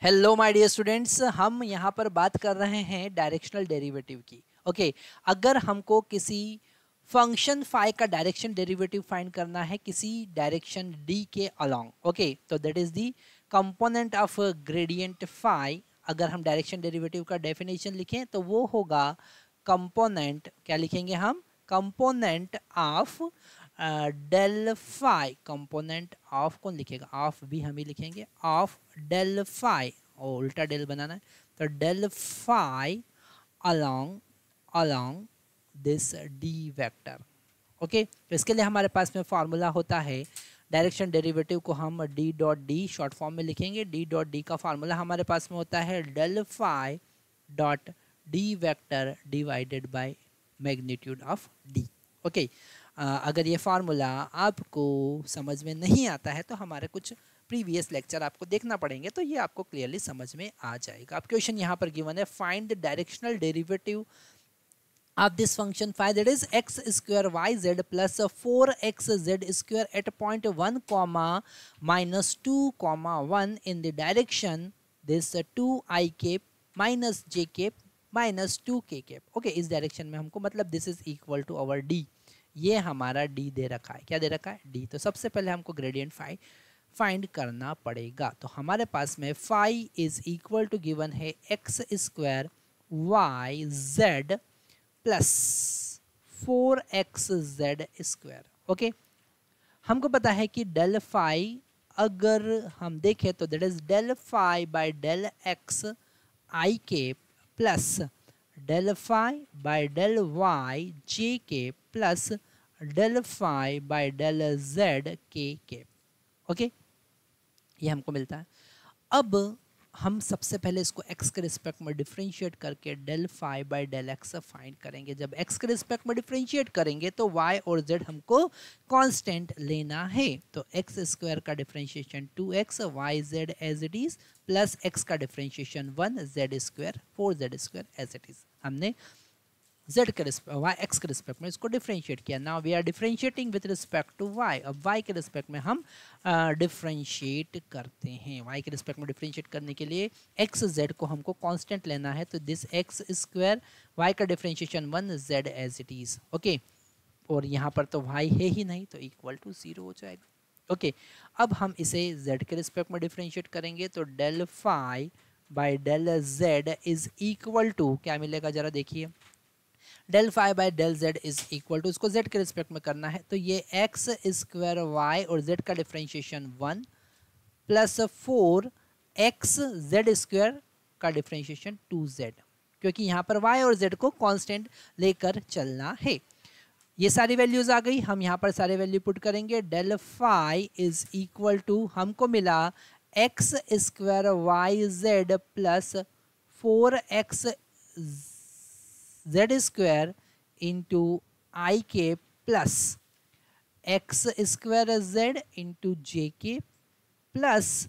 Hello my dear students, हम यहाँ पर बात कर रहे हैं डायरेक्शनल डेरिवेटिव की। ओके, अगर हमको किसी फंक्शन फाई का डायरेक्शन डेरिवेटिव फाइंड करना है किसी डायरेक्शन डी के अलोंग, ओके, तो that is the component of gradient phi. अगर हम डायरेक्शन डेरिवेटिव का डेफिनेशन लिखें तो वो होगा कंपोनेंट, क्या लिखेंगे हम, component of del phi. Component of कौन लिखेगा, ऑफ भी हम ही लिखेंगे, ऑफ डेल फाई, और उल्टा डेल बनाना है तो del phi along along this D vector. Okay, तो इसके लिए हमारे पास में फॉर्मूला होता है, डायरेक्शन डेरिवेटिव को हम D dot D short form में लिखेंगे। डी डॉट डी का फॉर्मूला हमारे पास में होता है del phi dot D vector divided by magnitude of D. Okay, अगर ये फार्मूला आपको समझ में नहीं आता है तो हमारे कुछ प्रीवियस लेक्चर आपको देखना पड़ेंगे, तो ये आपको क्लियरली समझ में आ जाएगा। अब क्वेश्चन यहाँ पर गिवन है, find the directional derivative of this function phi, that is x square yz plus 4xz square at point 1 comma minus 2 comma 1 in the direction this 2i cap minus j cap minus 2k cap। Okay, इस direction में हमको मतलब this is equal to our D, ये हमारा D दे रखा है। क्या दे रखा है, डी। तो सबसे पहले हमको ग्रेडियंट फाई फाइंड करना पड़ेगा। तो हमारे पास में phi is equal to given है x square y z plus 4xz square. Okay, हमको पता है कि डेल फाई अगर हम देखें तो that is del phi by del x i के plus del phi by del y j के plus del phi by del z के। ओके, ये हमको मिलता है। अब हम सबसे पहले इसको x के रिस्पेक्ट में डिफरेंशिएट करके del phi by del X find करेंगे। जब x के रिस्पेक्ट में डिफरेंशिएट करेंगे तो y और z हमको कांस्टेंट लेना है। तो एक्स स्क्वायर का differentiation 2x Y Z as it is plus x का differentiation 1 Z square 4z square as it is. हमने z के रिस्पेक्ट x के रिस्पेक्ट में इसको डिफरेंशिएट किया। Now we are differentiating with respect to y। अब y के respect में हम डिफरेंशिएट करते हैं। y के रिस्पेक्ट में डिफरेंशिएट करने के लिए x z को हमको कांस्टेंट लेना है, तो दिस x स्क्वायर y का differentiation 1 z as it is. Okay, और यहाँ पर तो y है ही नहीं तो इक्वल टू 0 हो जाएगा। ओके, अब हम इसे z के रिस्पेक्ट में डिफरेंशिएट करेंगे तो del phi by del z is equal to क्या मिलेगा, जरा देखिए, del phi by del Z is equal to, इसको जेड के रिस्पेक्ट में करना है तो ये एक्स स्क्वायर वाई और जेड का differentiation 1 plus 4 X Z square का डिफरेंशिएशन 2z, क्योंकि यहाँ पर y और z को कांस्टेंट लेकर चलना है। ये सारी वैल्यूज आ गई, हम यहाँ पर सारे वैल्यू पुट करेंगे। Del phi is equal to हमको मिला x square y z plus 4x z square into i के plus x square z into j के plus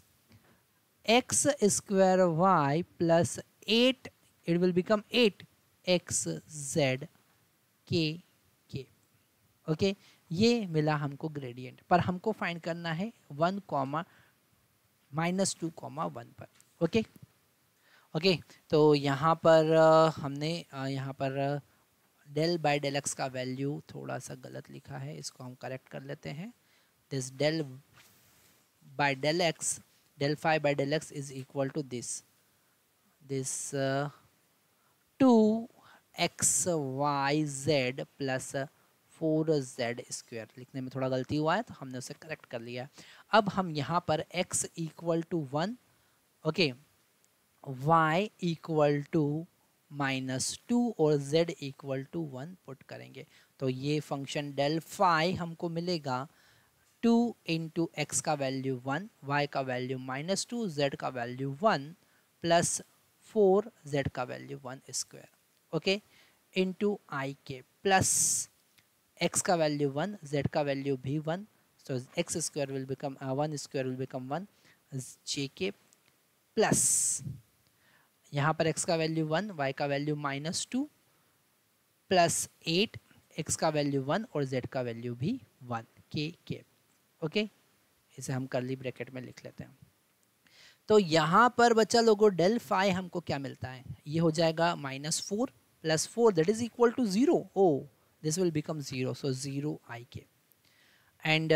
x square y plus 8, it will become 8x z के। Okay, ये मिला हमको gradient, पर हमको फाइंड करना है 1 कॉमा माइनस 2 कॉमा 1 पर। ओके ओके, तो यहाँ पर हमने यहाँ पर डेल बाय डेल एक्स का वैल्यू थोड़ा सा गलत लिखा है, इसको हम करेक्ट कर लेते हैं। This del by del X, del phi by del X is equal to this 2xyz plus 4z square. लिखने में थोड़ा गलती हुआ है तो हमने उसे करेक्ट कर लिया। अब हम यहाँ पर x equal to 1, okay, y equal to -2 और z इक्वल टू 1 पुट करेंगे तो ये फंक्शन डेल फाई हमको मिलेगा 2 इंटू एक्स का वैल्यू 1, y का वैल्यू -2, z का वैल्यू 1 प्लस 4 z का value 1 square, okay, into i के प्लस x का वैल्यू 1, z का वैल्यू भी 1, so x square will become 1 square will become 1 j के प्लस यहाँ पर x का वैल्यू 1, y का वैल्यू -2 प्लस 8, x का वैल्यू 1 और z का वैल्यू भी 1 के। ओके, इसे हम कर्ली ब्रैकेट में लिख लेते हैं। तो यहाँ पर बच्चा लोगों डेल फाई हमको क्या मिलता है, ये हो जाएगा -4 + 4 that is equal to 0. Oh this will become 0, so 0 I K and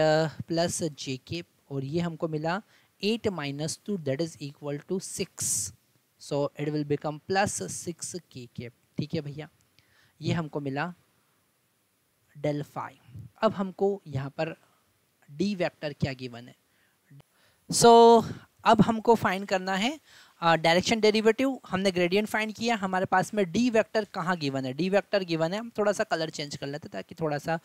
plus जे के, और ये हमको मिला 8 - 2 that is equal to 6, so it will become plus 6 K. ठीक है भैया, ये हमको मिला डेल फाई. अब हमको यहाँ पर डी वेक्टर क्या गिवन है, सो अब हमको फाइंड करना है डायरेक्शन डेरिवेटिव. हमने ग्रेडियंट फाइंड किया, हमारे पास में डी वेक्टर कहाँ गिवन है, डी वेक्टर गिवन है. हम थोड़ा सा कलर चेंज कर लेते ताकि थोड़ा सा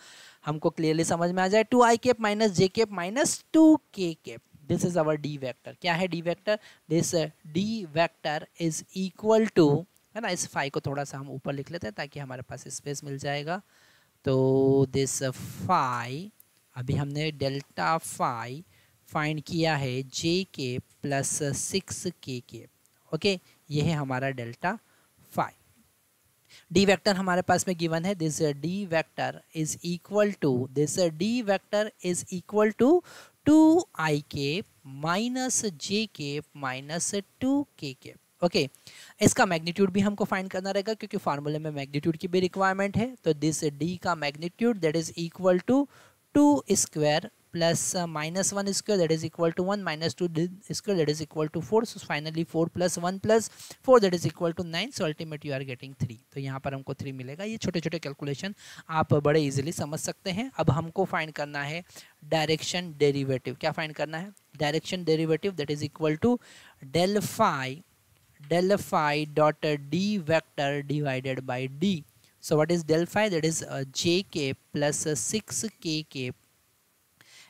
हमको क्लियरली समझ में आ जाए. 2i cap minus J cap minus 2k cap, this is our D vector. क्या है D vector, this D vector is equal to, है ना, इस फाई को थोड़ा सा हम ऊपर लिख लेते हैं ताकि हमारे पास स्पेस मिल जाएगा. तो दिस फाई, अभी हमने डेल्टा फाई फाइंड किया है जे के प्लस 6k के. ओके, ये है हमारा डेल्टा फाई. डी वेक्टर हमारे पास में गिवन है, this D vector is equal to, this D vector is equal to 2i cap minus J cap minus 2k cap. Okay, इसका मैग्नीट्यूड भी हमको फाइंड करना रहेगा क्योंकि फार्मूले में मैग्नीट्यूड की भी रिक्वायरमेंट है. तो दिस डी का magnitude that is equal to 2 square plus -1 square that is equal to 1 minus 2 square that is equal to 4. So finally 4 plus 1 plus 4 that is equal to 9. So ultimate you are getting 3. तो यहाँ पर हमको 3 मिलेगा. ये छोटे छोटे calculation आप बड़े इजीली समझ सकते हैं. अब हमको फाइंड करना है डायरेक्शन डेरिवेटिव. क्या फाइंड करना है, direction derivative that is equal to del phi dot D vector divided by D. So what is del phi, that is j k plus 6k k.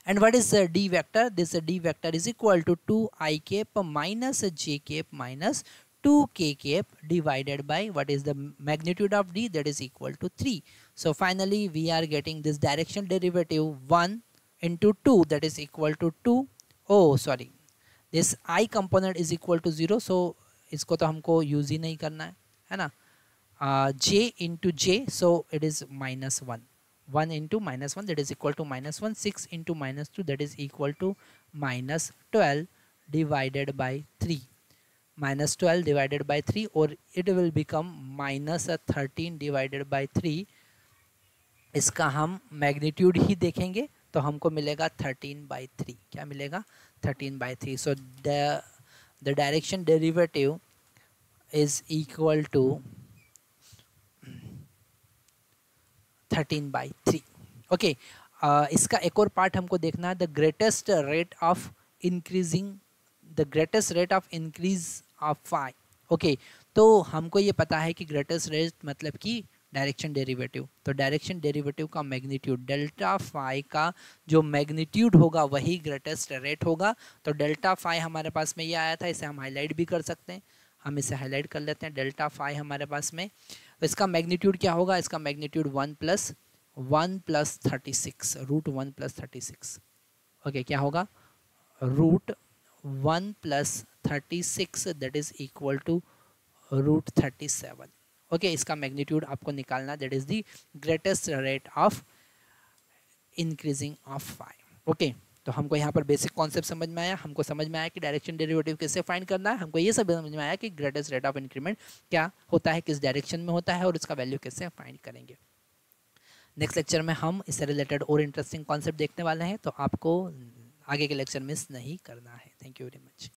And what is d vector, this d vector is equal to 2i cap minus j cap minus 2k cap divided by what is the magnitude of d, that is equal to 3. So finally we are getting this direction derivative 1 into 2 that is equal to 2. Oh sorry, this I component is equal to 0, so इसको तो हमको use ही नहीं करना है ना. j into j, so it is -1. 1 into -1 that is equal to -1. 6 into -2 that is equal to -12 divided by 3. -12 divided by 3, or it will become -13 divided by 3. इसका हम magnitude ही देखेंगे तो हमको मिलेगा 13/3. क्या मिलेगा, 13/3. So the direction derivative is equal to 13/3. Okay, इसका एक और पार्ट हमको देखना है, the greatest rate of increase of phi. Okay, तो हमको ये पता है कि ग्रेटेस्ट रेट मतलब कि डायरेक्शन डेरिवेटिव. तो डायरेक्शन डेरिवेटिव का मैग्नीट्यूड डेल्टा फाई का जो मैग्नीट्यूड होगा वही ग्रेटेस्ट रेट होगा. तो डेल्टा फाई हमारे पास में ये आया था, इसे हम हाईलाइट भी कर सकते हैं. हम इसे हाईलाइट कर लेते हैं. डेल्टा फाई हमारे पास में, तो इसका मैग्नीट्यूड क्या होगा, इसका मैग्नीट्यूड 1 + 36, रूट 1 + 36. ओके, क्या होगा, root 1 + 36 that is equal to root 37. Okay, इसका मैग्नीट्यूड आपको निकालना, that is the greatest rate of increasing of phi. Okay, तो हमको यहाँ पर बेसिक कॉन्सेप्ट समझ में आया. हमको समझ में आया कि डायरेक्शन डेरिवेटिव कैसे फाइंड करना है. हमको ये सब समझ में आया कि ग्रेटेस्ट रेट ऑफ इंक्रीमेंट क्या होता है, किस डायरेक्शन में होता है, और इसका वैल्यू कैसे फाइंड करेंगे. नेक्स्ट लेक्चर में हम इससे रिलेटेड और इंटरेस्टिंग कॉन्सेप्ट देखने वाले हैं, तो आपको आगे के लेक्चर मिस नहीं करना है. Thank you very much.